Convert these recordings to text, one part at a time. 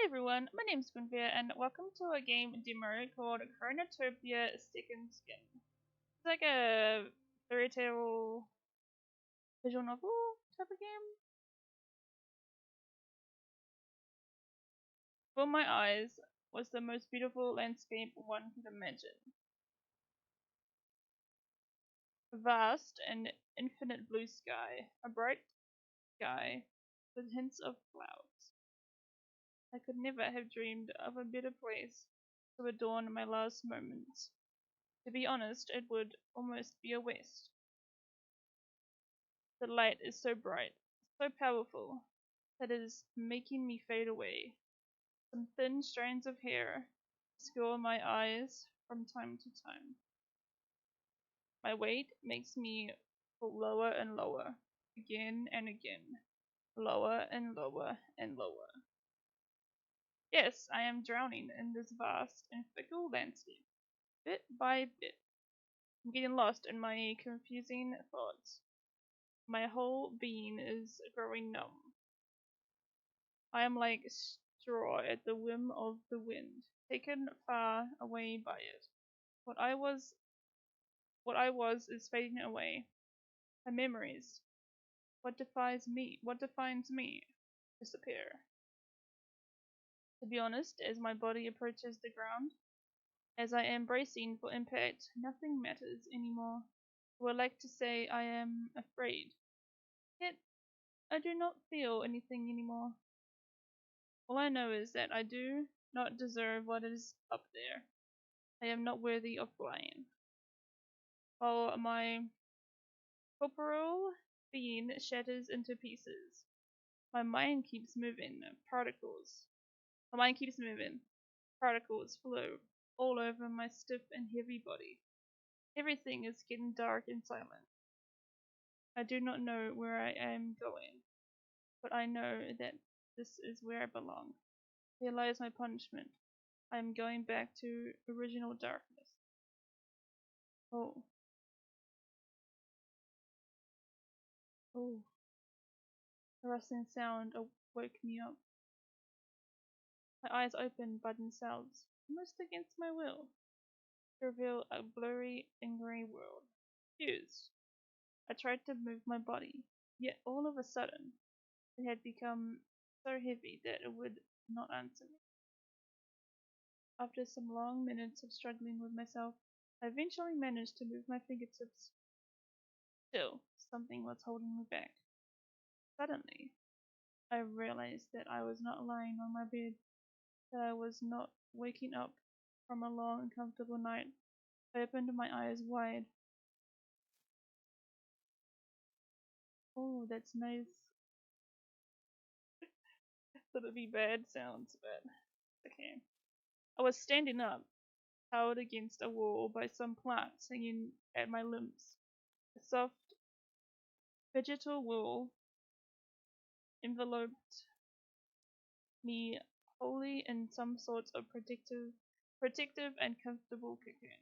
everyone, my name is Guinverre and welcome to a game demo called Chronotopia Second Skin. It's like a fairy tale visual novel type of game. For my eyes was the most beautiful landscape one could imagine. A vast and infinite blue sky, a bright sky with hints of clouds. I could never have dreamed of a better place to adorn my last moments. To be honest, it would almost be a waste. The light is so bright, so powerful, that it is making me fade away. Some thin strands of hair obscure my eyes from time to time. My weight makes me fall lower and lower, again and again, lower and lower and lower. Yes, I am drowning in this vast and fickle landscape, bit by bit. I'm getting lost in my confusing thoughts. My whole being is growing numb. I am like straw at the whim of the wind, taken far away by it. What I was what I was is fading away. My memories, what defines me, disappear. To be honest, as my body approaches the ground, as I am bracing for impact, nothing matters anymore. I would like to say I am afraid, yet I do not feel anything anymore. All I know is that I do not deserve what is up there. I am not worthy of flying. While my corporeal being shatters into pieces, my mind keeps moving. My mind keeps moving. Particles flow all over my stiff and heavy body. Everything is getting dark and silent. I do not know where I am going, but I know that this is where I belong. Here lies my punishment. I am going back to original darkness. Oh, oh. A rustling sound woke me up. My eyes opened by themselves, almost against my will, to reveal a blurry and grey world. Confused, I tried to move my body, yet all of a sudden it had become so heavy that it would not answer me. After some long minutes of struggling with myself, I eventually managed to move my fingertips. Still, something was holding me back. Suddenly, I realized that I was not lying on my bed, that I was not waking up from a long and comfortable night. I opened my eyes wide. Oh, that's nice. That'd be bad sounds, but okay. I was standing up, held against a wall by some plant hanging at my limbs. A soft, vegetal wool enveloped me wholly in some sort of protective and comfortable cocoon.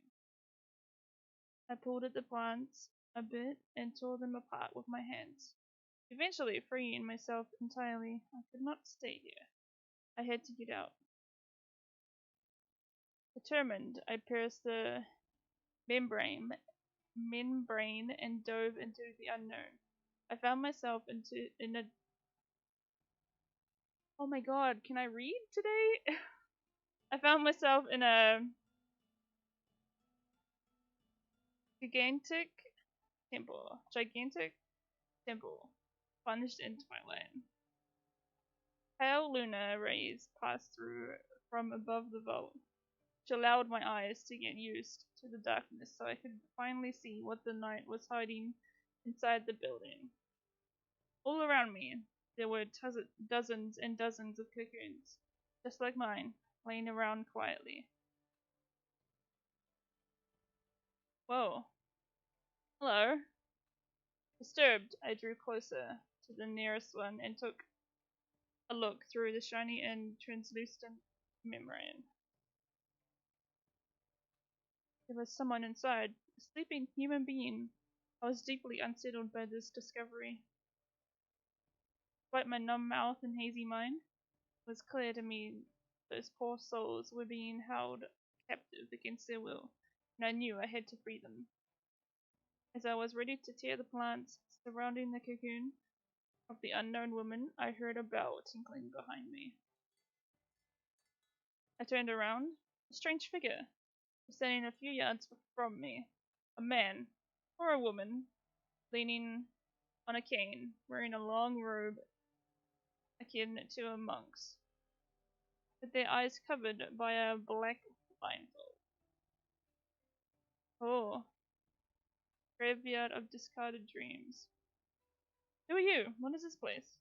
I pulled at the plants a bit and tore them apart with my hands. Eventually freeing myself entirely, I could not stay here. I had to get out. Determined, I pierced the membrane and dove into the unknown. I found myself in a oh my god, can I read today? I found myself in a gigantic gigantic temple, plunged in twilight. Pale lunar rays passed through from above the vault, which allowed my eyes to get used to the darkness so I could finally see what the night was hiding inside the building. All around me, there were dozens and dozens of cocoons, just like mine, laying around quietly. Whoa. Hello. Disturbed, I drew closer to the nearest one and took a look through the shiny and translucent membrane. There was someone inside, a sleeping human being. I was deeply unsettled by this discovery. Despite my numb mouth and hazy mind, It was clear to me those poor souls were being held captive against their will, and I knew I had to free them. As I was ready to tear the plants surrounding the cocoon of the unknown woman, I heard a bell tinkling behind me. I turned around. A strange figure was standing a few yards from me. A man, or a woman, leaning on a cane, wearing a long robe akin to a monk's, with their eyes covered by a black blindfold. Oh, graveyard of discarded dreams. Who are you? What is this place?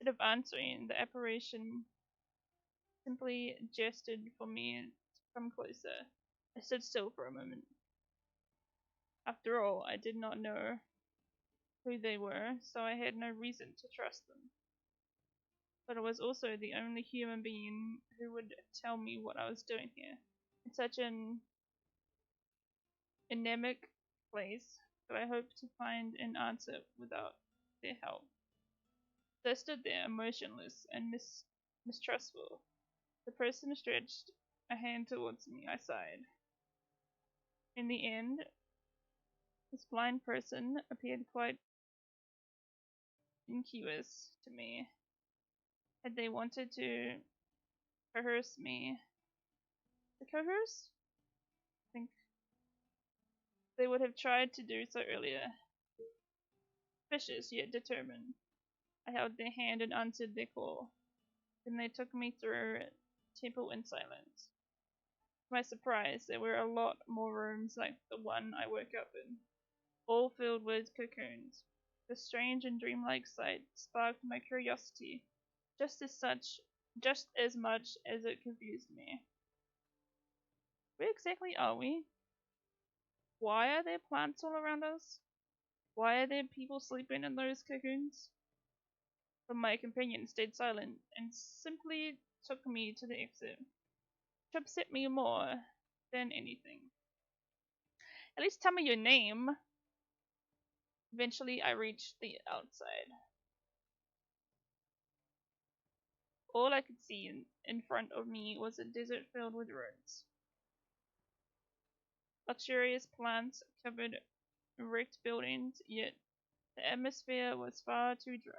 Instead of answering, the apparition simply gestured for me to come closer. I stood still for a moment. After all, I did not know who they were, so I had no reason to trust them. But I was also the only human being who would tell me what I was doing here. In such an anemic place, so I hoped to find an answer without their help. So I stood there, motionless and mistrustful. The person stretched a hand towards me. I sighed. In the end, this blind person appeared quite innocuous to me. Had they wanted to coerce me, to coerce? I think they would have tried to do so earlier. Vicious yet determined. I held their hand and answered their call. Then they took me through a temple in silence. To my surprise, there were a lot more rooms like the one I woke up in, all filled with cocoons. The strange and dreamlike sight sparked my curiosity, just as much as it confused me. Where exactly are we? Why are there plants all around us? Why are there people sleeping in those cocoons? But my companion stayed silent and simply took me to the exit, which upset me more than anything. At least tell me your name. Eventually, I reached the outside. All I could see in front of me was a desert filled with ruins. Luxurious plants covered wrecked buildings, yet the atmosphere was far too dry.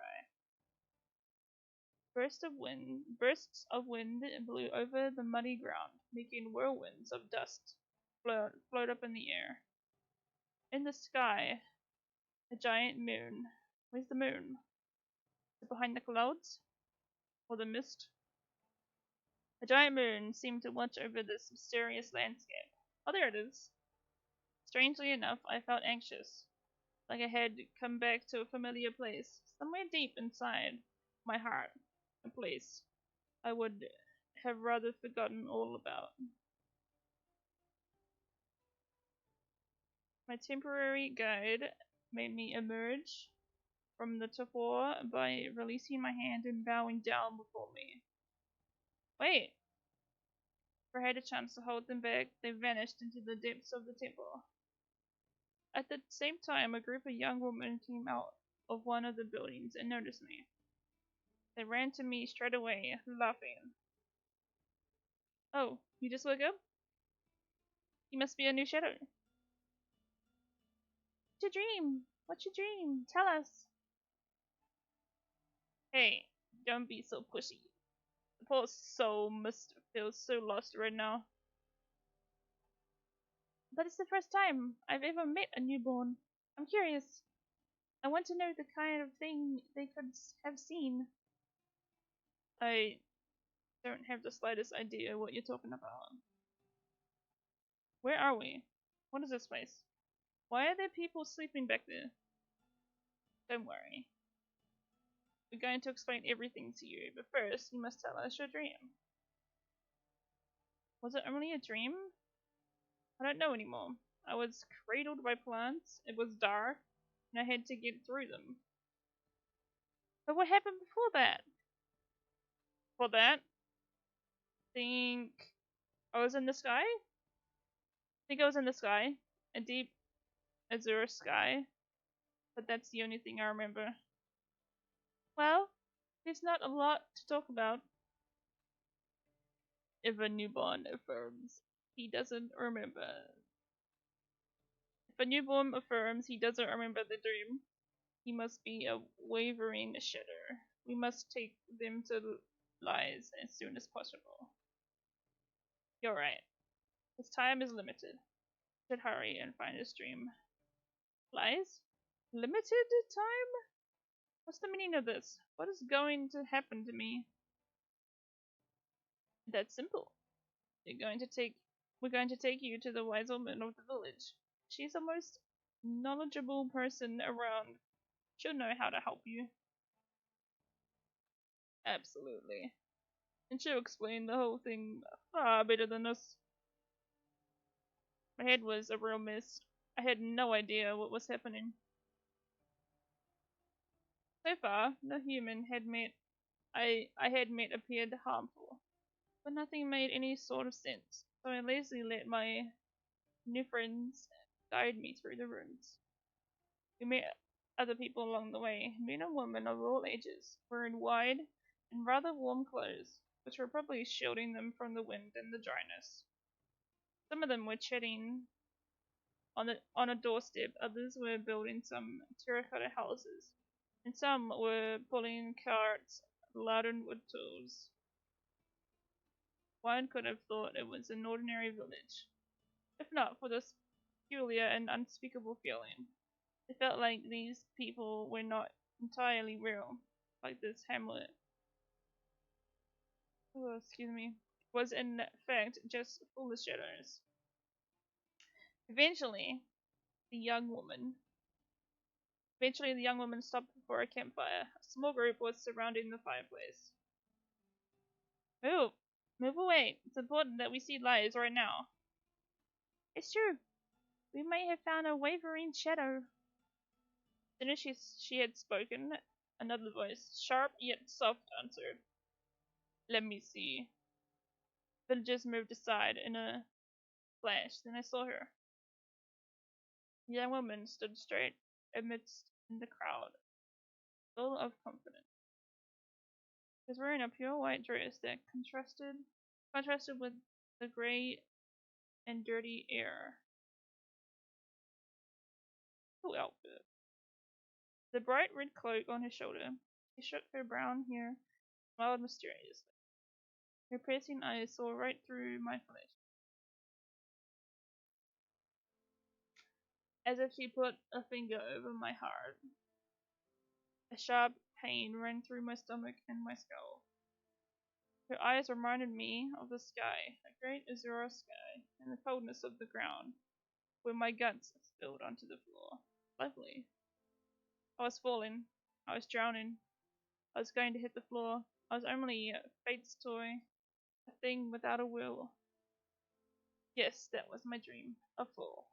Bursts of wind blew over the muddy ground, making whirlwinds of dust float up in the air. In the sky, a giant moon. Where's the moon? Is it behind the clouds? Or the mist? A giant moon seemed to watch over this mysterious landscape. Oh, there it is. Strangely enough, I felt anxious, like I had come back to a familiar place, somewhere deep inside my heart, a place I would have rather forgotten all about. My temporary guide made me emerge from the tafor by releasing my hand and bowing down before me. Wait! Before I had a chance to hold them back, they vanished into the depths of the temple. At the same time, a group of young women came out of one of the buildings and noticed me. They ran to me straight away, laughing. Oh, you just woke up? You must be a new shadow. What's your dream? What's your dream? Tell us. Hey, don't be so pushy. The poor soul must feel so lost right now. But it's the first time I've ever met a newborn. I'm curious. I want to know the kind of thing they could have seen. I don't have the slightest idea what you're talking about. Where are we? What is this place? Why are there people sleeping back there? Don't worry. We're going to explain everything to you, but first you must tell us your dream. Was it only a dream? I don't know anymore. I was cradled by plants, it was dark, and I had to get through them. But what happened before that? Before that? Think I was in the sky? Think I was in the sky. A deep azure sky. But that's the only thing I remember. Well, There's not a lot to talk about. If a newborn affirms he doesn't remember. If a newborn affirms he doesn't remember the dream, he must be a wavering shadow. We must take them to lies as soon as possible. You're right. His time is limited. Should hurry and find his dream. Lies? Limited time? What's the meaning of this? What is going to happen to me? That's simple. You're going to take we're going to take you to the wise woman of the village. She's the most knowledgeable person around. She'll know how to help you. Absolutely. And she'll explain the whole thing far better than us. My head was a real mess. I had no idea what was happening. So far, no human I had met appeared harmful, but nothing made any sort of sense, so I lazily let my new friends guide me through the rooms. We met other people along the way, men and women of all ages, wearing wide and rather warm clothes, which were probably shielding them from the wind and the dryness. Some of them were chatting on a doorstep, others were building some terracotta houses, and some were pulling carts laden with tools. One could have thought it was an ordinary village, if not for this peculiar and unspeakable feeling. It felt like these people were not entirely real, like this hamlet, excuse me, was in fact just full of shadows. Eventually, the young woman Eventually, the young woman stopped before a campfire. A small group was surrounding the fireplace. Move! Move away! It's important that we see lies right now. It's true. We may have found a wavering shadow. As soon as she had spoken, another voice, sharp yet soft, answered. Let me see. Villagers moved aside in a flash. Then I saw her. The young woman stood straight amidst the crowd, full of confidence. She was wearing a pure white dress that contrasted with the grey and dirty air. Cool outfit. The bright red cloak on her shoulder. She shook her brown hair, smiled mysteriously. Her piercing eyes saw right through my flesh, as if she put a finger over my heart. A sharp pain ran through my stomach and my skull. Her eyes reminded me of the sky, a great azure sky, and the coldness of the ground, where my guts spilled onto the floor. Lovely. I was falling. I was drowning. I was going to hit the floor. I was only fate's toy, a thing without a will. Yes, that was my dream. A fall.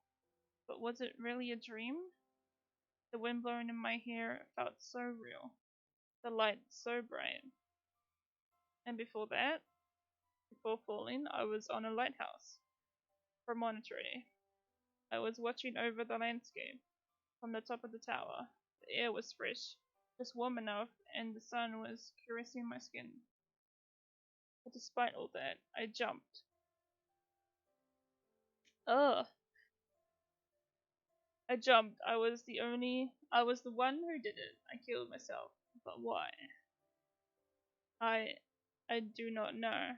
But was it really a dream? The wind blowing in my hair felt so real. The light so bright. And before that, before falling, I was on a lighthouse promontory. I was watching over the landscape from the top of the tower. The air was fresh, just warm enough, and the sun was caressing my skin. But despite all that, I jumped. Ugh! I jumped. I was the one who did it. I killed myself. But why? I, I do not know.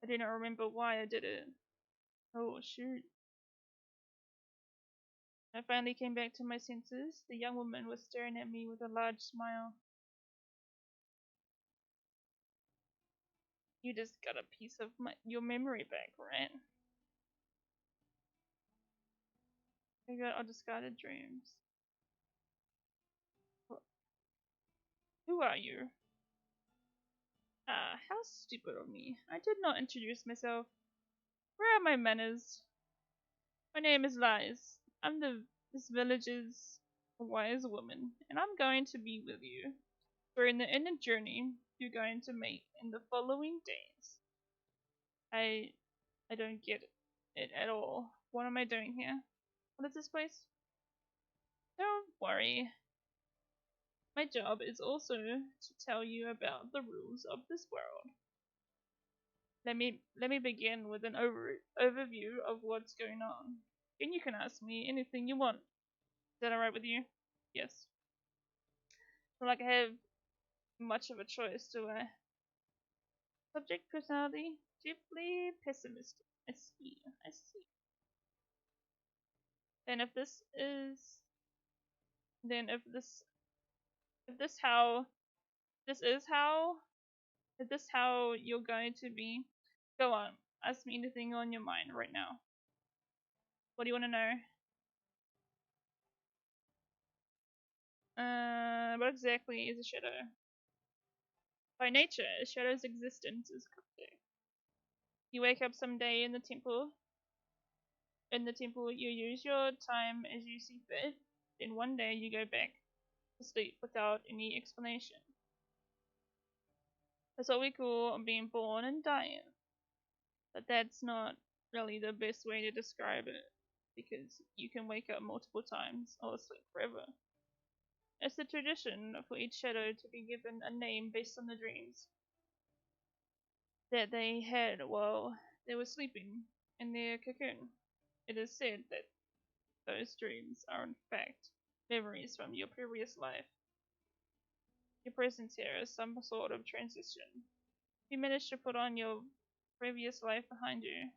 I do not remember why I did it. Oh, shoot. I finally came back to my senses. The young woman was staring at me with a large smile. You just got a piece of your memory back, right? I got our discarded dreams. Who are you? Ah, how stupid of me. I did not introduce myself. Where are my manners? My name is Lies. I'm this village's wise woman, and I'm going to be with you during the inner journey you're going to make in the following days. I I don't get it at all. What am I doing here? What is this place? Don't worry. My job is also to tell you about the rules of this world. Let me begin with an overview of what's going on. And you can ask me anything you want. Is that alright with you? Yes. Not like I have much of a choice, do I? Subject personality? Deeply pessimistic. I see. I see. Then if this is then if this how this is how if this how you're going to be, go on. Ask me anything on your mind right now. What do you want to know? What exactly is a shadow? By nature, a shadow's existence is cryptic. You wake up someday in the temple. In the temple, you use your time as you see fit. Then one day you go back to sleep without any explanation. That's what we call being born and dying. But that's not really the best way to describe it, because you can wake up multiple times or sleep forever. It's the tradition for each shadow to be given a name based on the dreams that they had while they were sleeping in their cocoon. It is said that those dreams are in fact memories from your previous life. Your presence here is some sort of transition. If you manage to put on your previous life behind you,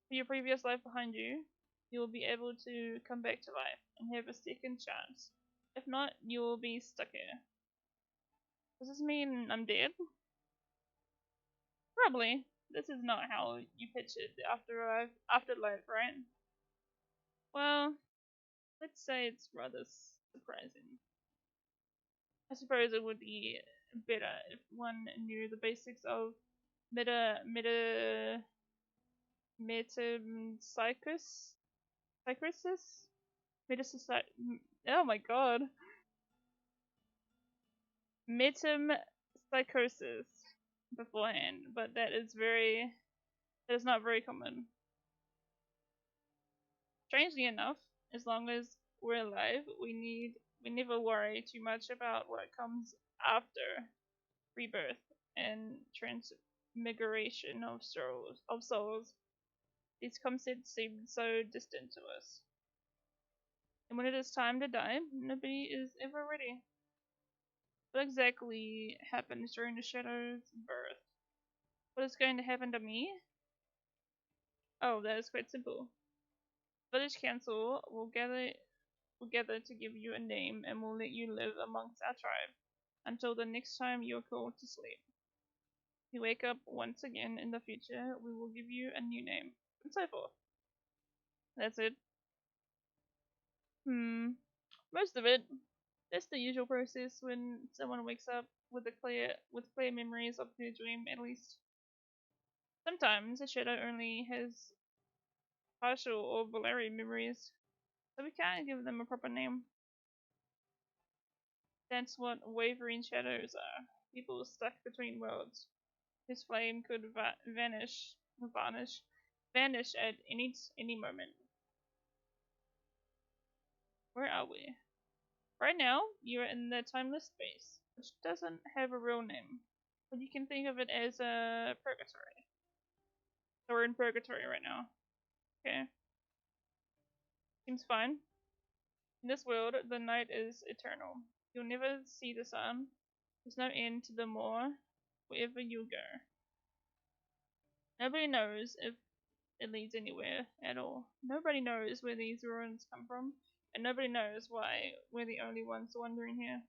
for your previous life behind you, you will be able to come back to life and have a second chance. If not, you will be stuck here. Does this mean I'm dead? Probably. This is not how you pitch it afterlife, right? Well, let's say it's rather surprising. I suppose it would be better if one knew the basics of meta metempsychosis psychosis oh my god, metempsychosis beforehand, but that is not very common. Strangely enough, as long as we're alive, we never worry too much about what comes after rebirth and transmigration of souls. These concepts seem so distant to us. And when it is time to die, nobody is ever ready. What exactly happens during the shadow's birth? What is going to happen to me? Oh, that is quite simple. Village council will gather to give you a name and will let you live amongst our tribe until the next time you are called to sleep. If you wake up once again in the future, we will give you a new name, and so forth. That's it. Most of it. That's the usual process when someone wakes up with clear memories of their dream, at least. Sometimes a shadow only has partial or blurry memories, so we can't give them a proper name. That's what wavering shadows are. People stuck between worlds, whose flame could vanish at any moment. Where are we? Right now, you're in the timeless space, which doesn't have a real name, but you can think of it as a purgatory. So we're in purgatory right now. Okay, seems fine. In this world, the night is eternal. You'll never see the sun. There's no end to the moor wherever you go. Nobody knows if it leads anywhere at all. Nobody knows where these ruins come from, and nobody knows why we're the only ones wandering here.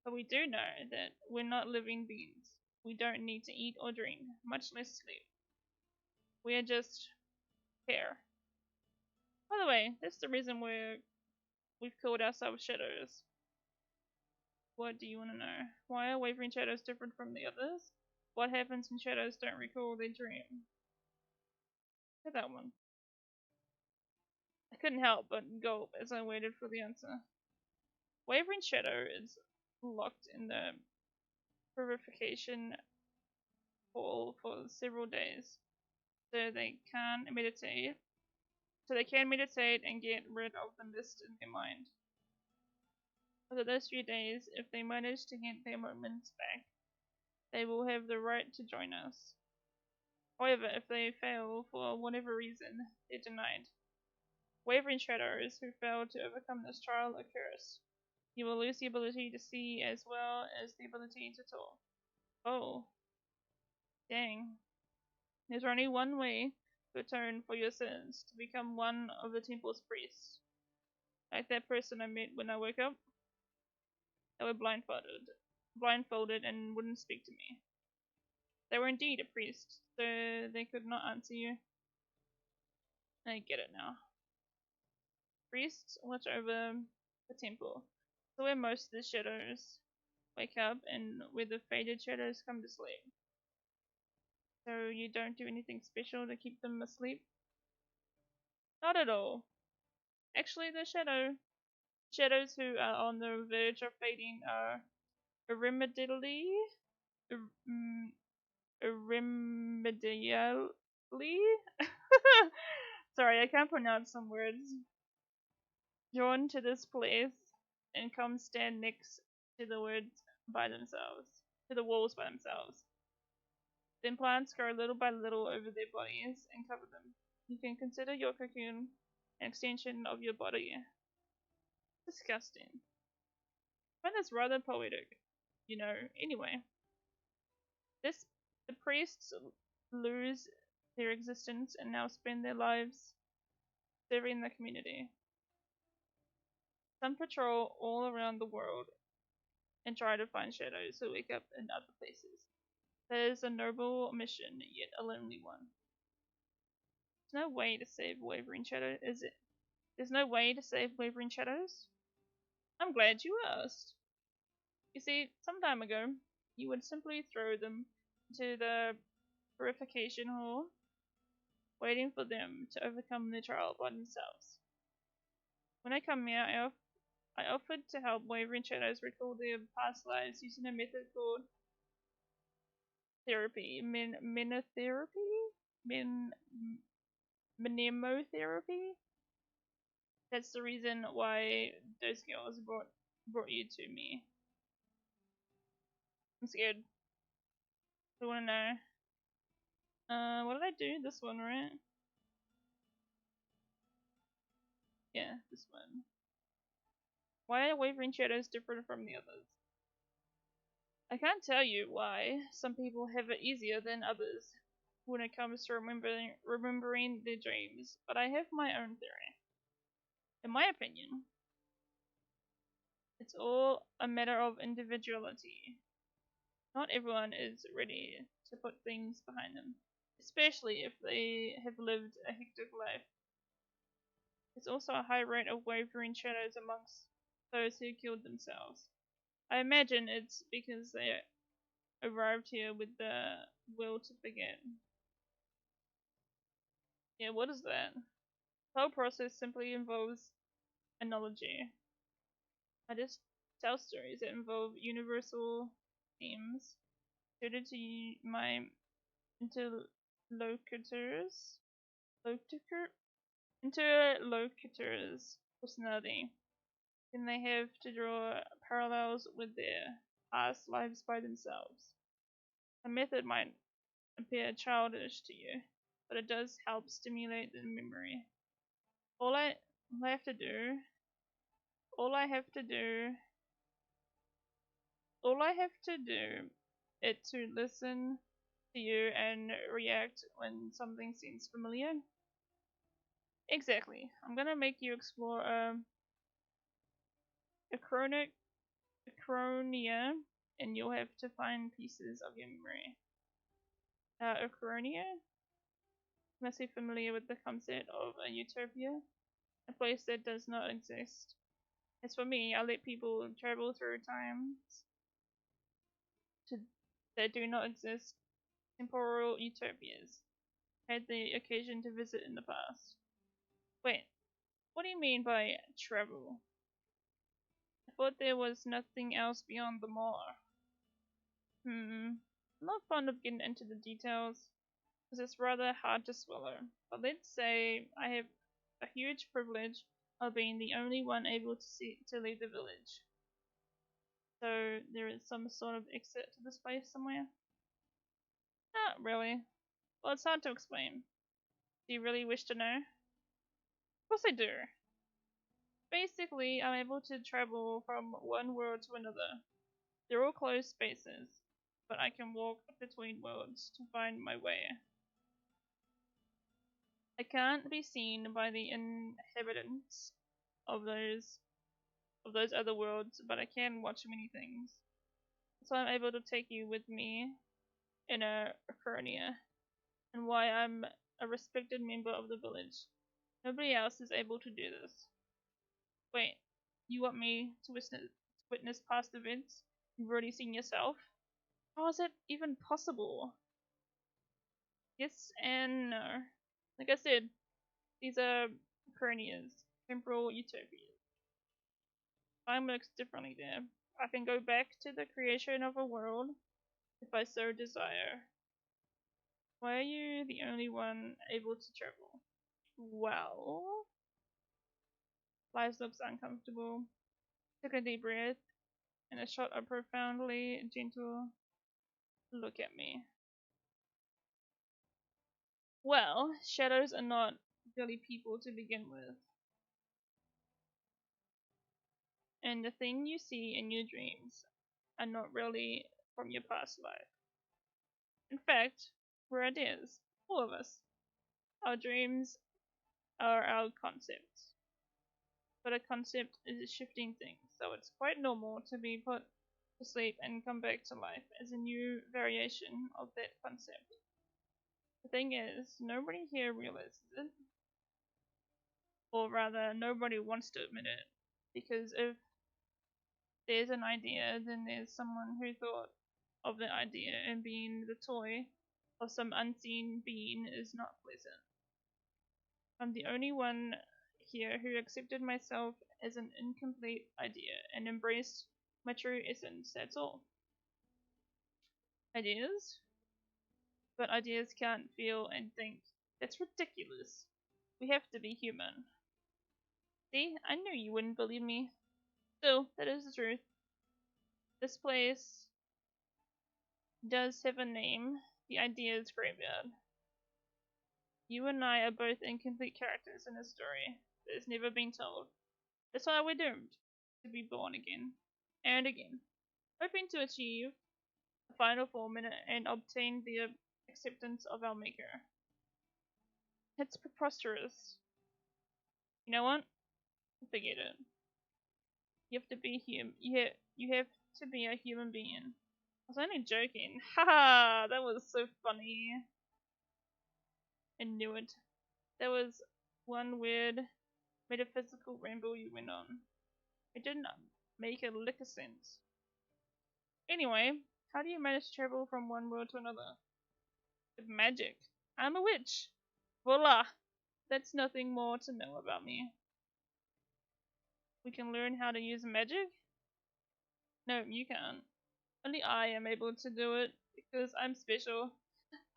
But we do know that we're not living beings. We don't need to eat or drink, much less sleep. We are just here. By the way, that's the reason we've called ourselves shadows. What do you want to know? Why are wavering shadows different from the others? What happens when shadows don't recall their dream? Hit that one. I couldn't help but gulp as I waited for the answer. Wavering shadow is locked in the purification hall for several days, so they can meditate. So they can meditate and get rid of the mist in their mind. After those few days, if they manage to get their moments back, they will have the right to join us. However, if they fail for whatever reason, they're denied. Wavering shadows who fail to overcome this trial are cursed. You will lose the ability to see as well as the ability to talk. Oh, dang. There's only one way to atone for your sins, to become one of the temple's priests. Like that person I met when I woke up, they were blindfolded and wouldn't speak to me. They were indeed a priest, so they could not answer you. I get it now. Priests watch over the temple, so where most of the shadows wake up and where the faded shadows come to sleep. So you don't do anything special to keep them asleep? Not at all. Actually, the shadows who are on the verge of fading are irremediably, irremediably. Sorry, I can't pronounce some words. Drawn to this place and come stand next to the words by themselves, to the walls by themselves. Then plants grow little by little over their bodies and cover them. You can consider your cocoon an extension of your body. Disgusting. I find this rather poetic. Anyway. This the priests lose their existence and now spend their lives serving the community. Some patrol all around the world and try to find shadows who wake up in other places. That is a noble mission, yet a lonely one. There's no way to save wavering shadow, is it? There's no way to save wavering shadows? I'm glad you asked. You see, some time ago, you would simply throw them into the purification hall, waiting for them to overcome the trial by themselves. When I come here, I offered to help wavering shadows recall their past lives using a method called therapy, menotherapy, mnemotherapy. That's the reason why those girls brought you to me. I'm scared. I want to know. What did I do? This one, right? Yeah, this one. Why are wavering shadows different from the others? I can't tell you why some people have it easier than others when it comes to remembering their dreams, but I have my own theory. In my opinion, it's all a matter of individuality. Not everyone is ready to put things behind them, especially if they have lived a hectic life. There's also a high rate of wavering shadows amongst those who killed themselves. I imagine it's because they arrived here with the will to forget. Yeah, what is that? The whole process simply involves analogy. I just tell stories that involve universal themes suited to my interlocutors, interlocutors' personality. Then they have to draw parallels with their past lives by themselves. A method might appear childish to you, but it does help stimulate the memory. All I, all I have to do, all I have to do, all I have to do, is to listen to you and react when something seems familiar. Exactly. I'm gonna make you explore a chronic Achronia, and you'll have to find pieces of your memory. Achronia? Must be familiar with the concept of a utopia, a place that does not exist. As for me, I let people travel through times to, that do not exist, temporal utopias. Had the occasion to visit in the past. Wait, what do you mean by travel? I thought there was nothing else beyond the moor. I'm not fond of getting into the details, because it's rather hard to swallow. But let's say I have a huge privilege of being the only one able to leave the village. So there is some sort of exit to this place somewhere? Not really. Well, it's hard to explain. Do you really wish to know? Of course I do. Basically, I'm able to travel from one world to another. They're all closed spaces, but I can walk between worlds to find my way. I can't be seen by the inhabitants of those other worlds, but I can watch many things. So I'm able to take you with me in a Chronia, and why I'm a respected member of the village. Nobody else is able to do this. Wait, you want me to witness past events you've already seen yourself? How is that even possible? Yes and no. Like I said, these are Chronias, temporal utopias. Time works differently there. I can go back to the creation of a world if I so desire. Why are you the only one able to travel? Well, Lives looks uncomfortable. Took a deep breath and shot a profoundly gentle look at me. Well, shadows are not really people to begin with. And the thing you see in your dreams are not really from your past life. In fact, we're ideas, all of us. Our dreams are our concepts. But a concept is a shifting thing, so it's quite normal to be put to sleep and come back to life as a new variation of that concept. The thing is, nobody here realizes it, or rather, nobody wants to admit it, because if there's an idea, then there's someone who thought of the idea, and being the toy of some unseen being is not pleasant. I'm the only one here who accepted myself as an incomplete idea and embraced my true essence, that's all. Ideas? But ideas can't feel and think. That's ridiculous. We have to be human. See, I knew you wouldn't believe me. Still, that is the truth. This place does have a name. The Ideas Graveyard. You and I are both incomplete characters in a story that has never been told. That's why we're doomed to be born again and again, hoping to achieve a final form and obtain the acceptance of our maker. It's preposterous. You know what? Forget it. You have to be you have to be a human being. I was only joking. Haha, that was so funny. I knew it. That was one weird metaphysical ramble you went on. It didn't make a lick of sense. Anyway, how do you manage to travel from one world to another? With magic. I'm a witch. Voila! That's nothing more to know about me. We can learn how to use magic? No, you can't. Only I am able to do it because I'm special.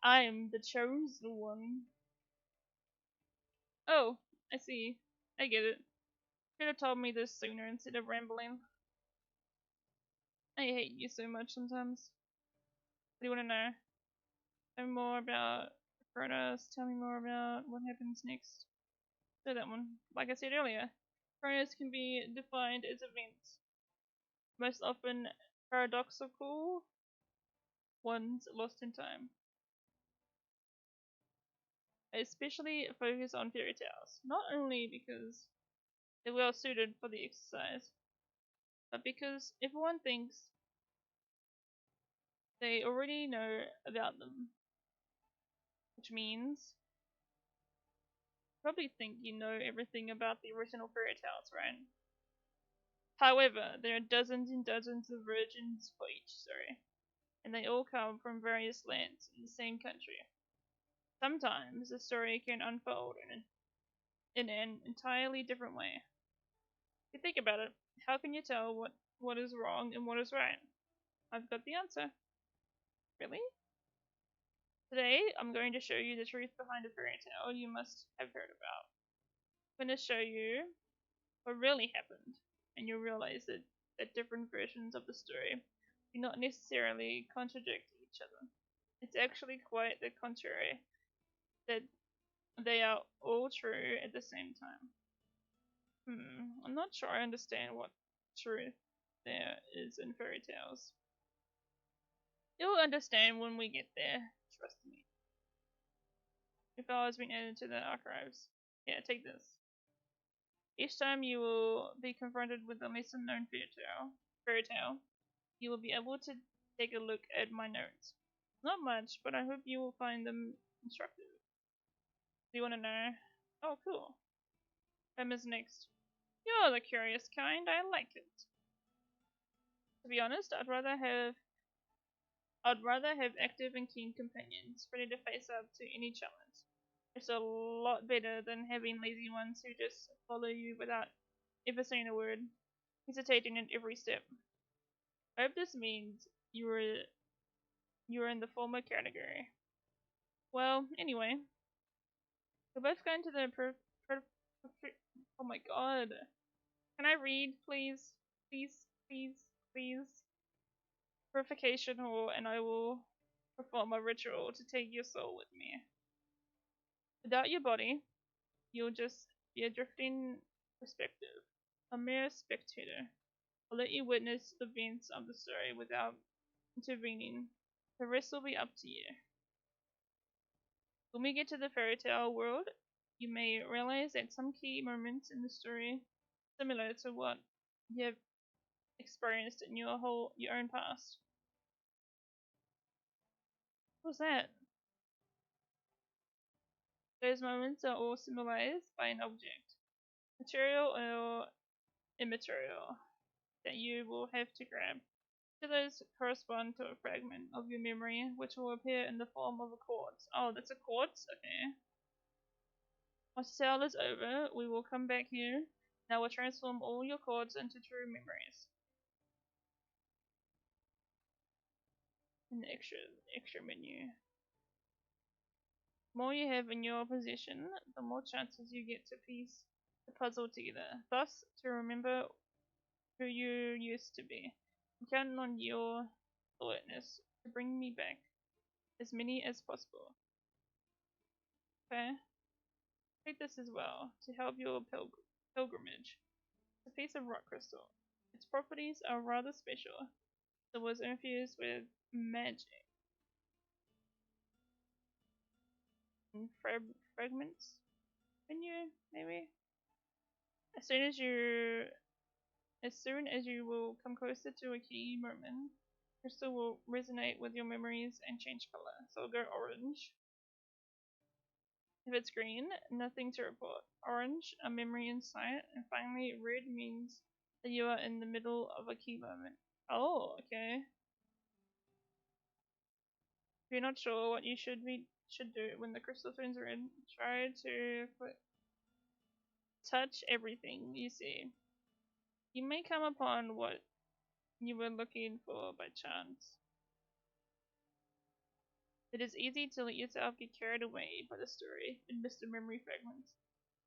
I'm the chosen one. Oh, I see. I get it. Should have told me this sooner instead of rambling. I hate you so much sometimes. What do you want to know? Tell me more about Chronos. Tell me more about what happens next. So that one. Like I said earlier, Chronos can be defined as events, most often paradoxical ones lost in time. I especially focus on fairy tales, not only because they're well suited for the exercise, but because everyone thinks they already know about them, which means probably think you know everything about the original fairy tales, right? However, there are dozens and dozens of versions for each story, and they all come from various lands in the same country. Sometimes the story can unfold in an entirely different way. If you think about it, how can you tell what is wrong and what is right? I've got the answer. Really? Today, I'm going to show you the truth behind a fairy tale you must have heard about. I'm going to show you what really happened, and you'll realize that that different versions of the story do not necessarily contradict each other. It's actually quite the contrary, that they are all true at the same time. I'm not sure I understand what truth there is in fairy tales. You'll understand when we get there, trust me. If I was being added to the archives. Yeah, take this. Each time you will be confronted with a lesser known fairy tale, you will be able to take a look at my notes. Not much, but I hope you will find them instructive. Do you want to know? Oh, cool. Emma's next. You're the curious kind, I like it. To be honest, I'd rather have active and keen companions, ready to face up to any challenge. It's a lot better than having lazy ones who just follow you without ever saying a word, hesitating at every step. I hope this means you were in the former category. Well, anyway, we're both going to the oh my god. Can I read, please? Please, please, please. Purification hall, and I will perform a ritual to take your soul with me. Without your body, you'll just be a drifting perspective, a mere spectator. I'll let you witness the events of the story without intervening. The rest will be up to you. When we get to the fairy tale world, you may realize that some key moments in the story, similar to what you have experienced in your own past. What's that? Those moments are all symbolized by an object, material or immaterial, that you will have to grab. To those correspond to a fragment of your memory, which will appear in the form of a quartz. Oh, that's a quartz? Okay. Once the sale is over, we will come back here. Now we'll transform all your quartz into true memories. In the extra menu. The more you have in your possession, the more chances you get to piece the puzzle together. Thus, to remember who you used to be. I'm counting on your alertness to bring me back as many as possible. Okay? Take this as well to help your pilgrimage. It's a piece of rock crystal. Its properties are rather special. It was infused with magic. And fragments? Menu, maybe? As soon as you will come closer to a key moment, crystal will resonate with your memories and change color. So I'll go orange. If it's green, nothing to report. Orange, a memory in sight. And finally, red means that you are in the middle of a key moment. Oh, okay. If you're not sure what you should do when the crystal turns red, try to touch everything you see. You may come upon what you were looking for by chance. It is easy to let yourself get carried away by the story and miss the memory fragments.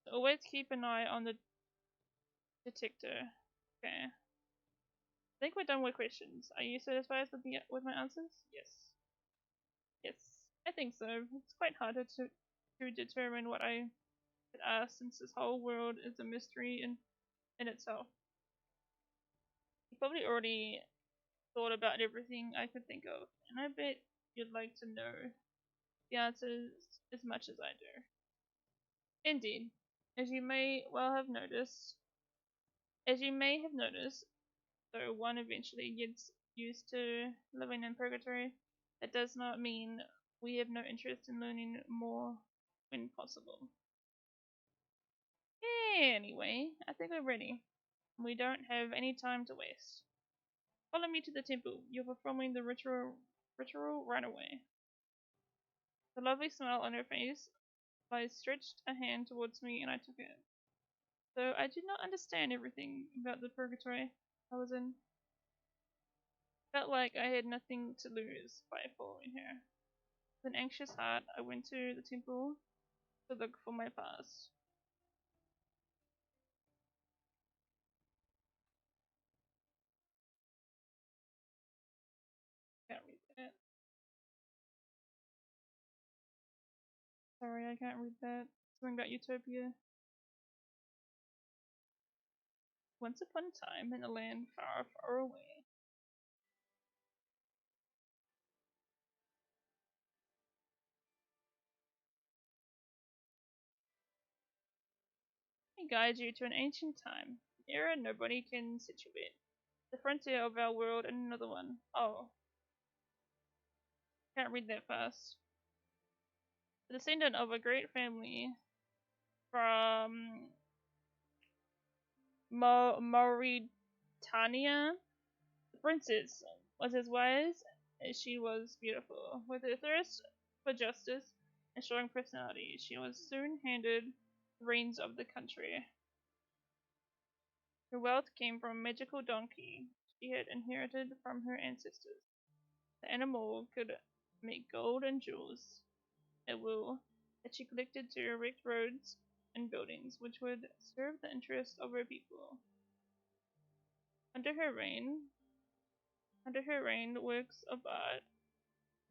So always keep an eye on the detector. Okay. I think we're done with questions. Are you satisfied with my answers? Yes. Yes, I think so. It's quite harder to determine what I could ask since this whole world is a mystery in itself. You probably already thought about everything I could think of, and I bet you'd like to know the answers as much as I do. Indeed, as you may well have noticed, as you may have noticed, though one eventually gets used to living in purgatory, that does not mean we have no interest in learning more when possible. Anyway, I think we're ready. We don't have any time to waste. Follow me to the temple. You're performing the ritual right away. The lovely smile on her face, I stretched a hand towards me and I took it. Though I did not understand everything about the purgatory I was in, felt like I had nothing to lose by following her. With an anxious heart, I went to the temple to look for my past. Sorry, I can't read that. Something about Utopia. Once upon a time in a land far, far away. He guides you to an ancient time, an era nobody can situate. The frontier of our world and another one. Oh, can't read that fast. The descendant of a great family from Mauritania. The princess was as wise as she was beautiful. With her thirst for justice and strong personality, she was soon handed the reins of the country. Her wealth came from a magical donkey she had inherited from her ancestors. The animal could make gold and jewels at will that she collected to erect roads and buildings which would serve the interests of her people. Under her reign, works of art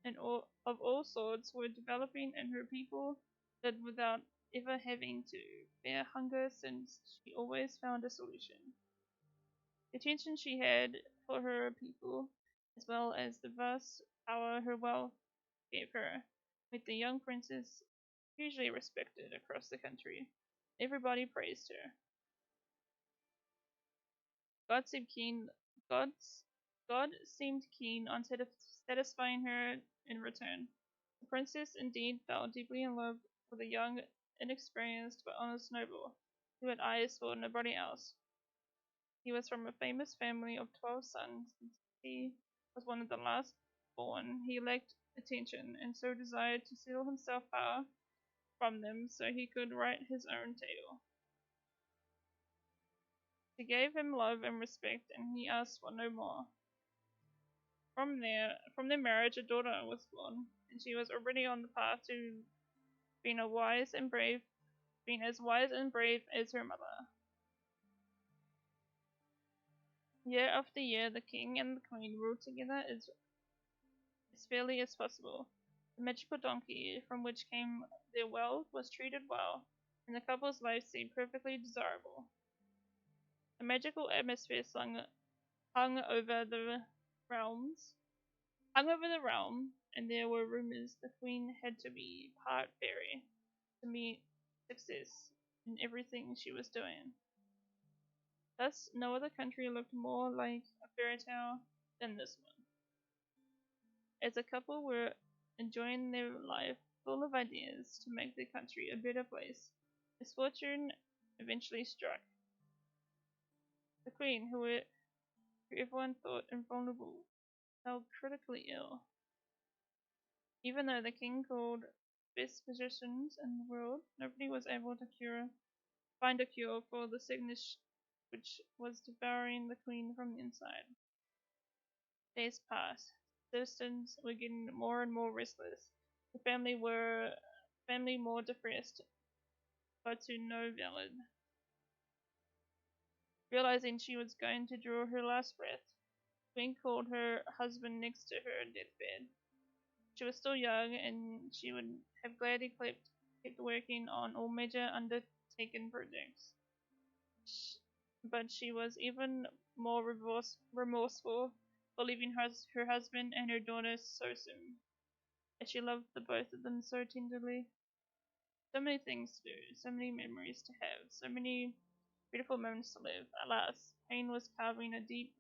and of all sorts were developing, and her people lived without ever having to bear hunger since she always found a solution. The attention she had for her people, as well as the vast power her wealth gave her, made the young princess hugely respected across the country. Everybody praised her. God seemed keen. God's God seemed keen on satisfying her in return. The princess indeed fell deeply in love with a young, inexperienced but honest noble, who had eyes for nobody else. He was from a famous family of 12 sons, and he was one of the last born. He lacked attention, and so desired to settle himself far from them so he could write his own tale. She gave him love and respect, and he asked for no more. From their marriage, a daughter was born, and she was already on the path to being a wise and brave, being as wise and brave as her mother. Year after year, the king and the queen ruled together as fairly as possible. The magical donkey from which came their wealth was treated well, and the couple's life seemed perfectly desirable. A magical atmosphere hung over the realms, hung over the realm, and there were rumors the queen had to be part fairy to meet success in everything she was doing. Thus, no other country looked more like a fairy tale than this one. As the couple were enjoying their life, full of ideas to make the country a better place, misfortune eventually struck. The queen, who everyone thought invulnerable, fell critically ill. Even though the king called best physicians in the world, nobody was able to find a cure for the sickness which was devouring the queen from the inside. Days passed. Citizens were getting more and more restless. The family more depressed, but to no valid. Realizing she was going to draw her last breath, Queen called her husband next to her deathbed. She was still young, and she would have gladly kept working on all major undertaken projects. But she was even more remorseful for leaving her husband and her daughter so soon, as she loved the both of them so tenderly. So many things to do, so many memories to have, so many beautiful moments to live. Alas, pain was carving a deep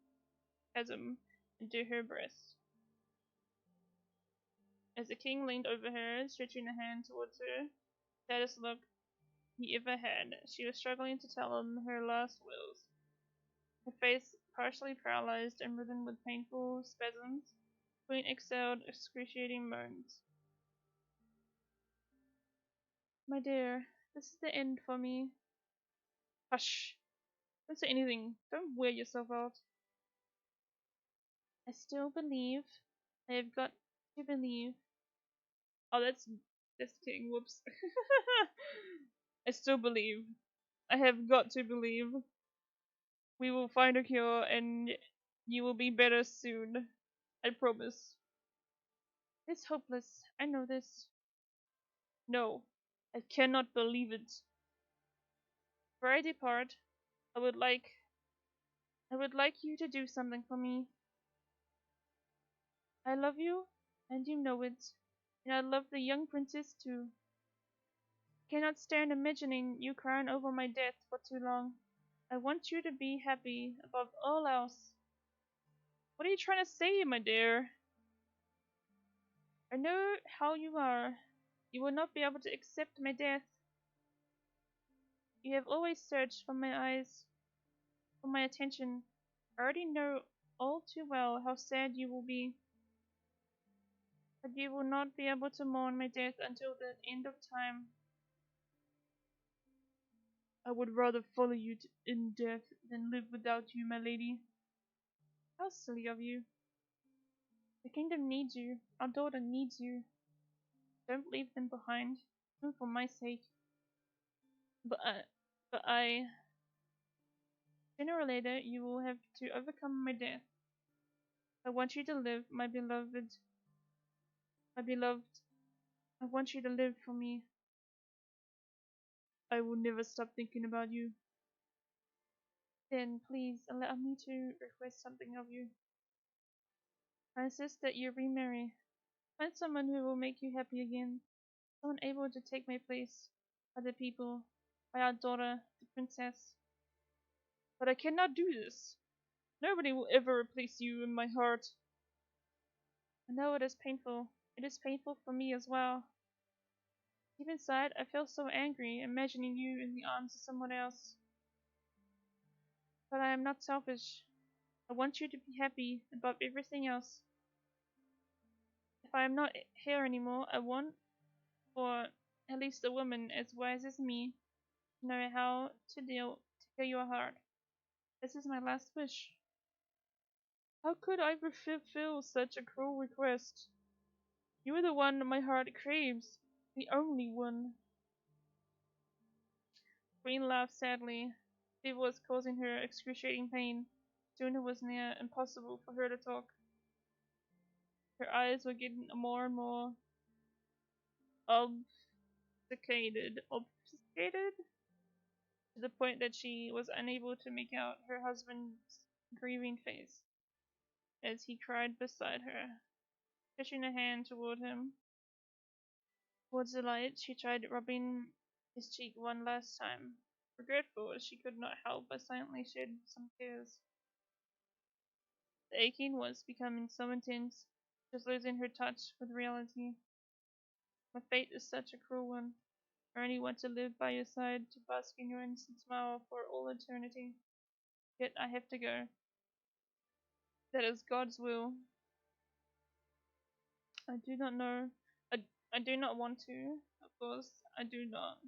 chasm into her breast. As the king leaned over her, stretching a hand towards her, saddest look he ever had, she was struggling to tell him her last wills. Her face partially paralyzed and ridden with painful spasms, Queen exhaled excruciating moans. My dear, this is the end for me. Hush! Don't say anything. Don't wear yourself out. I still believe. I have got to believe. Oh, that's the king. Whoops. I still believe. I have got to believe. We will find a cure and you will be better soon. I promise. It's hopeless. I know this. No. I cannot believe it. Before I depart, I would like I would like you to do something for me. I love you, and you know it, and I love the young princess too. I cannot stand imagining you crying over my death for too long. I want you to be happy above all else. What are you trying to say, my dear? I know how you are. You will not be able to accept my death. You have always searched for my eyes, for my attention. I already know all too well how sad you will be. But you will not be able to mourn my death until the end of time. I would rather follow you in death than live without you, my lady. How silly of you. The kingdom needs you. Our daughter needs you. Don't leave them behind, even for my sake. But I, but I, sooner or later, you will have to overcome my death. I want you to live, my beloved. My beloved, I want you to live for me. I will never stop thinking about you. Then, please, allow me to request something of you. I insist that you remarry. Find someone who will make you happy again. Someone able to take my place by the people, by our daughter, the princess. But I cannot do this. Nobody will ever replace you in my heart. I know it is painful. It is painful for me as well. Deep inside, I feel so angry imagining you in the arms of someone else. But I am not selfish. I want you to be happy above everything else. If I am not here anymore, I want, or at least a woman as wise as me, to know how to heal your heart. This is my last wish. How could I fulfill such a cruel request? You are the one my heart craves, the only one. Queen laughed sadly. It was causing her excruciating pain. Soon it was near impossible for her to talk. Her eyes were getting more and more obfuscated, to the point that she was unable to make out her husband's grieving face as he cried beside her. Pushing a hand toward him, towards the light, she tried rubbing his cheek one last time. Regretful, she could not help but silently shed some tears. The aching was becoming so intense, she was losing her touch with reality. My fate is such a cruel one. I only want to live by your side, to bask in your innocent smile for all eternity. Yet I have to go. That is God's will. I do not know. I, I do not want to. Of course, I do not.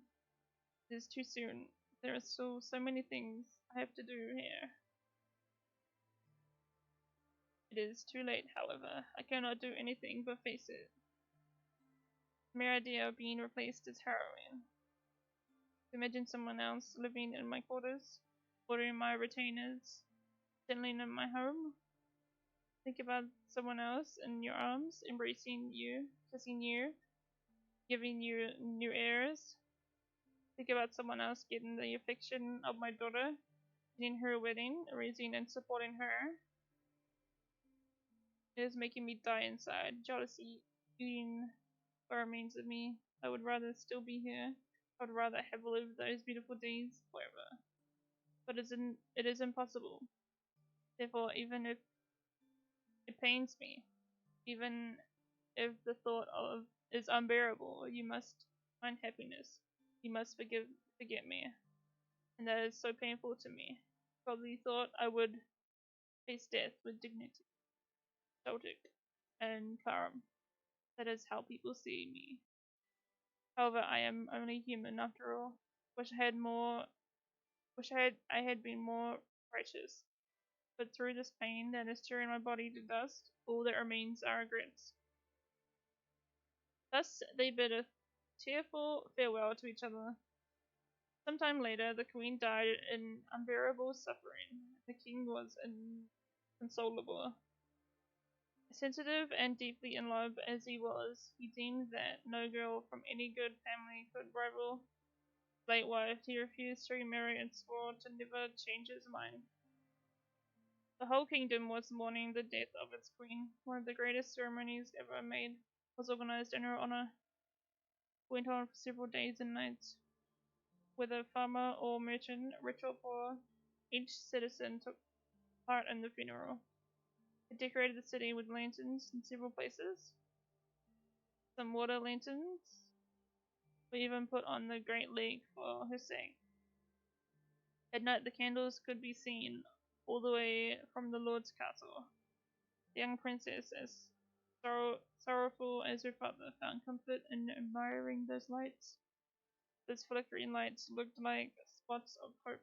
It is too soon. There are still so many things I have to do here. It is too late, however. I cannot do anything but face it. The mere idea of being replaced is harrowing. Imagine someone else living in my quarters, ordering my retainers, settling in my home. Think about someone else in your arms, embracing you, kissing you, giving you new airs. Think about someone else getting the affection of my daughter, in her wedding, raising and supporting her. It is making me die inside. Jealousy eating what remains of me. I would rather still be here. I would rather have lived those beautiful days forever. But it is impossible. Therefore, even if it pains me, even if the thought of is unbearable, you must find happiness. You must forget me. And that is so painful to me. Probably thought I would face death with dignity, stoic, and calm. That is how people see me. However, I am only human after all. Wish I had more. Wish I had been more righteous. But through this pain that is tearing my body to dust, all that remains are regrets. Thus they bid a tearful farewell to each other. Some time later, the queen died in unbearable suffering. The king was inconsolable. Sensitive and deeply in love as he was, he deemed that no girl from any good family could rival his late wife. He refused to remarry and swore to never change his mind. The whole kingdom was mourning the death of its queen. One of the greatest ceremonies ever made was organized in her honor. It went on for several days and nights. Whether farmer or merchant, rich or poor, each citizen took part in the funeral. It decorated the city with lanterns in several places. Some water lanterns were even put on the great lake for her sake. At night the candles could be seen all the way from the lord's castle. The young princess, as sorrowful as her father, found comfort in admiring those lights. Those flickering lights looked like spots of hope.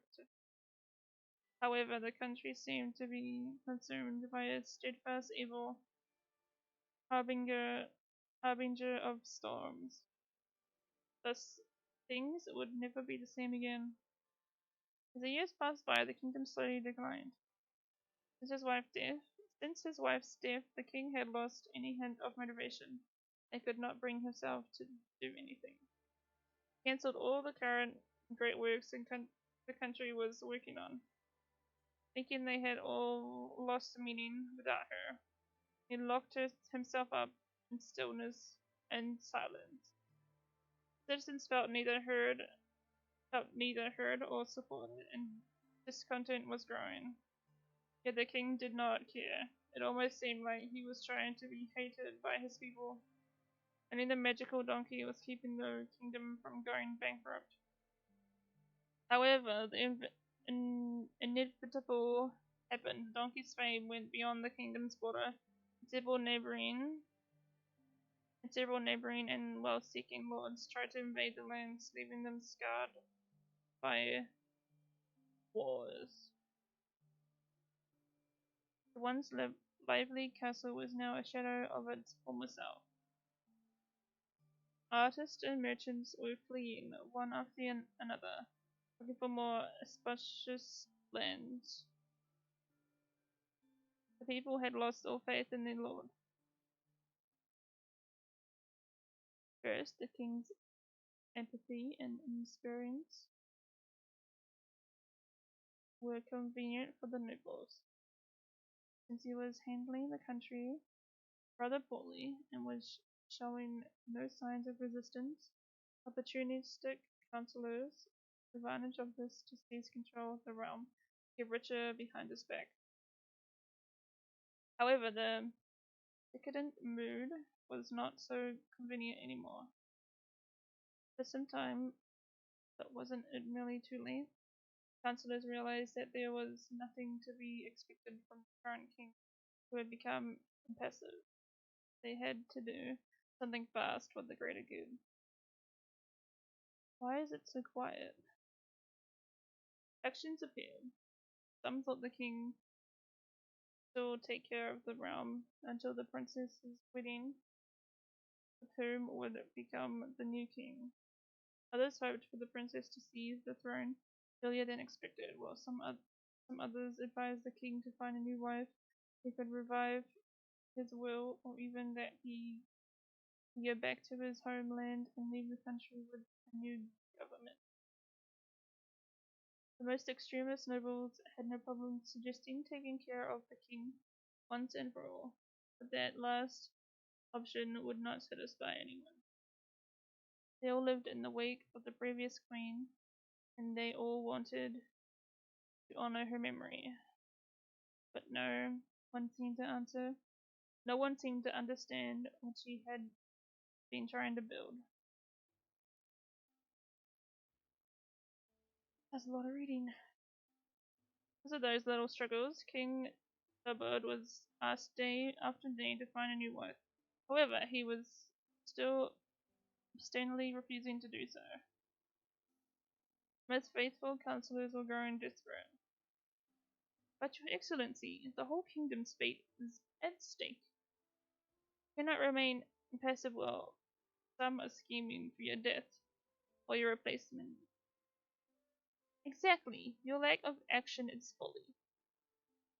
However, the country seemed to be consumed by a steadfast evil, harbinger, harbinger of storms. Thus, things would never be the same again. As the years passed by, the kingdom slowly declined. Since his wife's death, the king had lost any hint of motivation and could not bring himself to do anything. He cancelled all the current great works the country was working on, thinking they had all lost meaning without her. He locked himself up in stillness and silence. Citizens felt neither heard or supported, and discontent was growing. Yet the king did not care. It almost seemed like he was trying to be hated by his people. Only the magical donkey was keeping the kingdom from going bankrupt. However, the inevitable happened. The donkey's fame went beyond the kingdom's border. Several neighboring and wealth-seeking lords tried to invade the lands, leaving them scarred by wars. The once lively castle was now a shadow of its former self. Artists and merchants were fleeing, one after another, looking for more spacious lands. The people had lost all faith in their lord. First, the king's empathy and experience were convenient for the nobles, since he was handling the country rather poorly and was showing no signs of resistance. Opportunistic councillors took advantage of this to seize control of the realm, get richer behind his back. However, the decadent mood was not so convenient anymore. For some time, but wasn't it merely too late? Councillors realized that there was nothing to be expected from the current king, who had become impassive. They had to do something fast for the greater good. Why is it so quiet? Factions appeared. Some thought the king still take care of the realm until the princess's wedding, with whom would become the new king. Others hoped for the princess to seize the throne earlier than expected, while some others advised the king to find a new wife who could revive his will, or even that he go back to his homeland and leave the country with a new government. The most extremist nobles had no problem suggesting taking care of the king once and for all, but that last option would not satisfy anyone. They all lived in the wake of the previous queen, and they all wanted to honor her memory. But one seemed to answer. No one seemed to understand what she had been trying to build. That's a lot of reading. Because of those little struggles, King Hubbard was asked day after day to find a new wife. However, he was still obstinately refusing to do so. Most faithful councillors were growing desperate. But your excellency, the whole kingdom's fate is at stake. You cannot remain impassive while some are scheming for your death or your replacement. Exactly. Your lack of action is folly.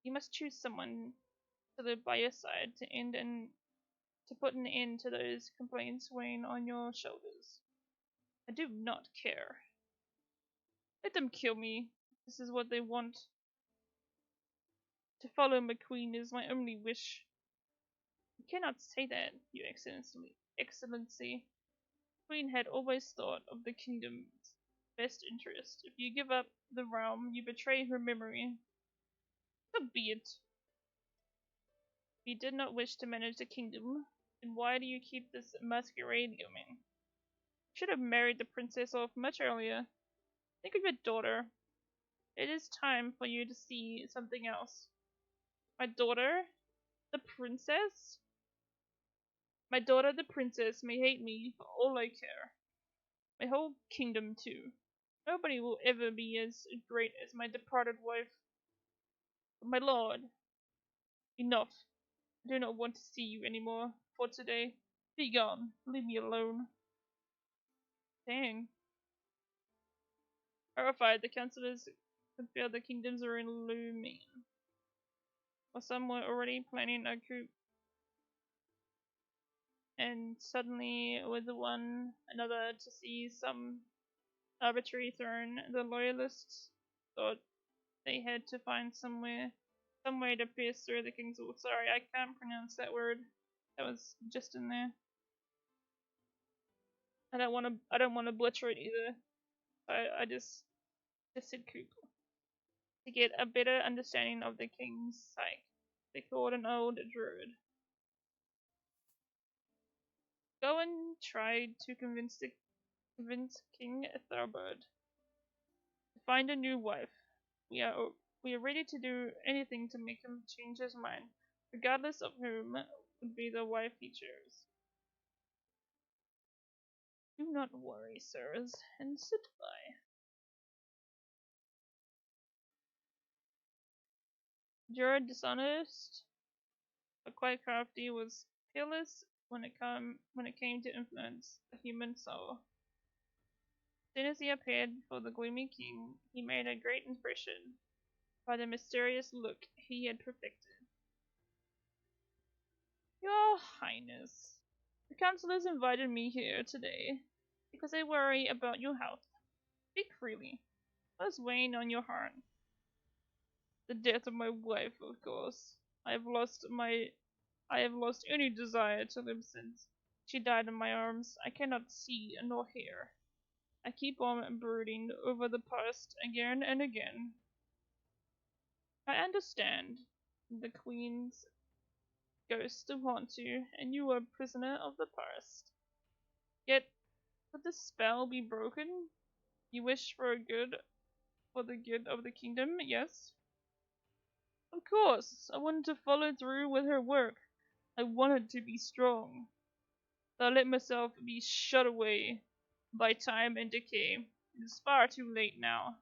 You must choose someone to live by your side to put an end to those complaints weighing on your shoulders. I do not care. Let them kill me. This is what they want. To follow my queen is my only wish. You cannot say that, your excellency. Queen had always thought of the kingdom's best interest. If you give up the realm, you betray her memory. So be it. If you did not wish to manage the kingdom, then why do you keep this masquerade going? Should have married the princess off much earlier. Think of your daughter. It is time for you to see something else. My daughter? The princess? My daughter, the princess, may hate me for all I care. My whole kingdom, too. Nobody will ever be as great as my departed wife. But my lord, enough. I do not want to see you anymore for today. Be gone. Leave me alone. Dang. Horrified, the councillors could feel the kingdom's ruin looming. Or some were already planning a coup. And suddenly, with one another to seize some arbitrary throne, the loyalists thought they had to find some way to pierce through the king's wall. Sorry, I can't pronounce that word. That was just in there. I don't want to butcher it either. I just said coup. To get a better understanding of the king's psyche, they called an old druid. Go and try to convince King Tharbird to find a new wife. We are ready to do anything to make him change his mind, regardless of whom would be the wife he chose. Do not worry, sirs, and sit by. Druid dishonest, but quite crafty, was peerless when it came to influence the human soul. As soon as he appeared before the gloomy king, he made a great impression by the mysterious look he had perfected. Your Highness, the councillors invited me here today because they worry about your health. Speak freely. What is weighing on your heart? The death of my wife, of course. I have lost any desire to live since she died in my arms. I cannot see nor hear. I keep on brooding over the past again and again. I understand the Queen's ghost to haunt you, and you are a prisoner of the past. Yet, could the spell be broken? You wish for the good of the kingdom, yes? Of course, I wanted to follow through with her work. I wanted to be strong. But I let myself be shut away by time and decay. It is far too late now.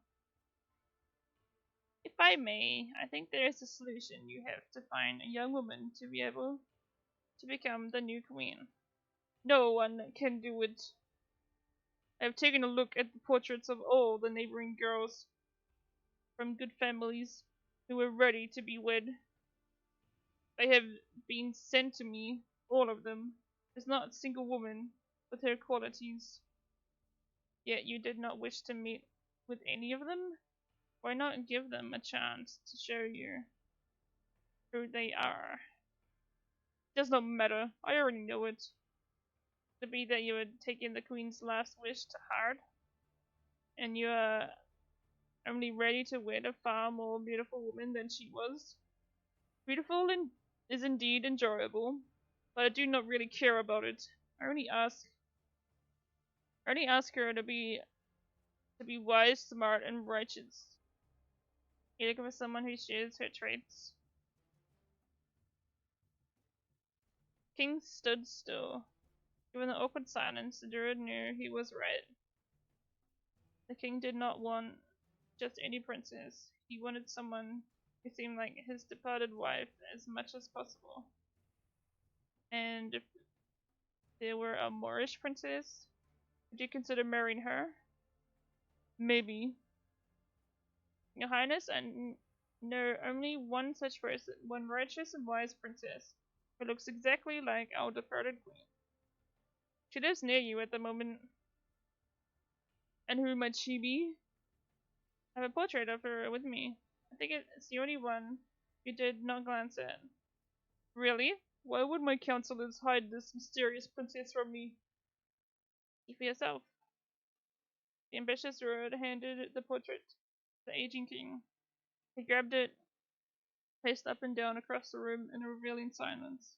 If I may, I think there is a solution. You have to find a young woman to be able to become the new queen. No one can do it. I have taken a look at the portraits of all the neighboring girls from good families who were ready to be wed. They have been sent to me, all of them. There's not a single woman with her qualities. Yet you did not wish to meet with any of them? Why not give them a chance to show you who they are? It does not matter. I already know it. To be that you had taken the queen's last wish to heart, and you are only ready to wed a far more beautiful woman than she was. Beautiful is indeed enjoyable, but I do not really care about it. I only ask her to be wise, smart, and righteous. You look for someone who shares her traits. King stood still. Given the awkward silence, the druid knew he was right. The king did not want just any princess. He wanted someone who seemed like his departed wife as much as possible. And if there were a Moorish princess, would you consider marrying her? Maybe. Your Highness, I No, only one such person, one righteous and wise princess, who looks exactly like our departed queen. She lives near you at the moment. And who might she be? I have a portrait of her with me. I think it's the only one you did not glance at. Really? Why would my counselors hide this mysterious princess from me? See for yourself. The ambitious Rude handed the portrait to the aging king. He grabbed it, paced up and down across the room in a revealing silence.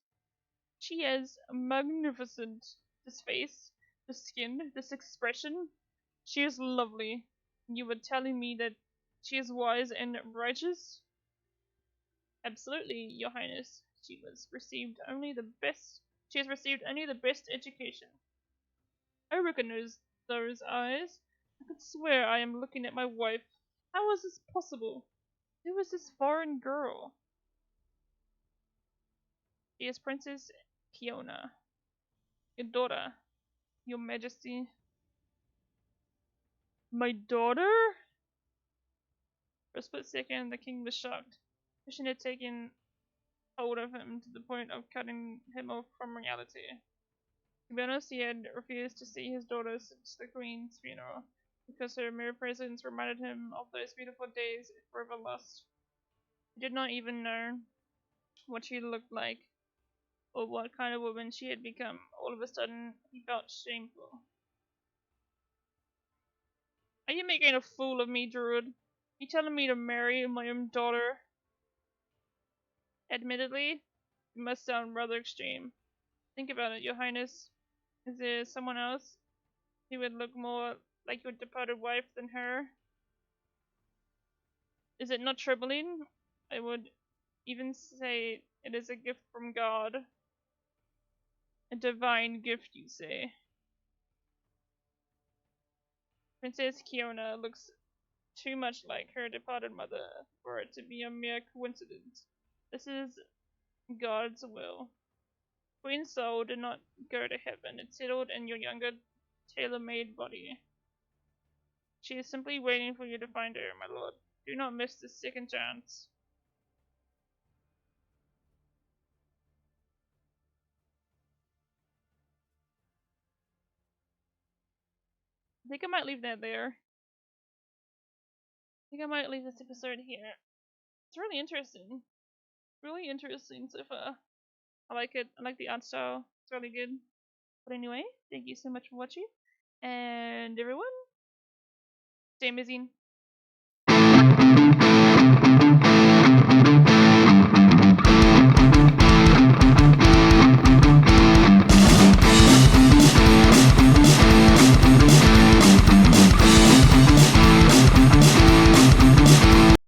She is magnificent. This face, this skin, this expression. She is lovely. You were telling me that she is wise and righteous? Absolutely, Your Highness. She has received only the best education. I recognize those eyes. I could swear I am looking at my wife. How is this possible? Who is this foreign girl? She is Princess Kiona, your daughter, Your Majesty. My daughter? For a split second, the king was shocked. Vision had taken hold of him to the point of cutting him off from reality. To be honest, he had refused to see his daughter since the queen's funeral, because her mere presence reminded him of those beautiful days forever lost. He did not even know what she looked like, or what kind of woman she had become. All of a sudden, he felt shameful. Are you making a fool of me, Druid? You telling me to marry my own daughter? Admittedly, it must sound rather extreme. Think about it, Your Highness. Is there someone else who would look more like your departed wife than her? Is it not troubling? I would even say it is a gift from God. A divine gift, you say? Princess Kiona looks too much like her departed mother for it to be a mere coincidence. This is God's will. Queen's soul did not go to heaven. It settled in your younger, tailor-made body. She is simply waiting for you to find her, my lord. Do not miss this second chance. I think I might leave that there. I think I might leave this episode here. It's really interesting. Really interesting so far. I like it. I like the art style. It's really good. But anyway, thank you so much for watching. And everyone, stay amazing.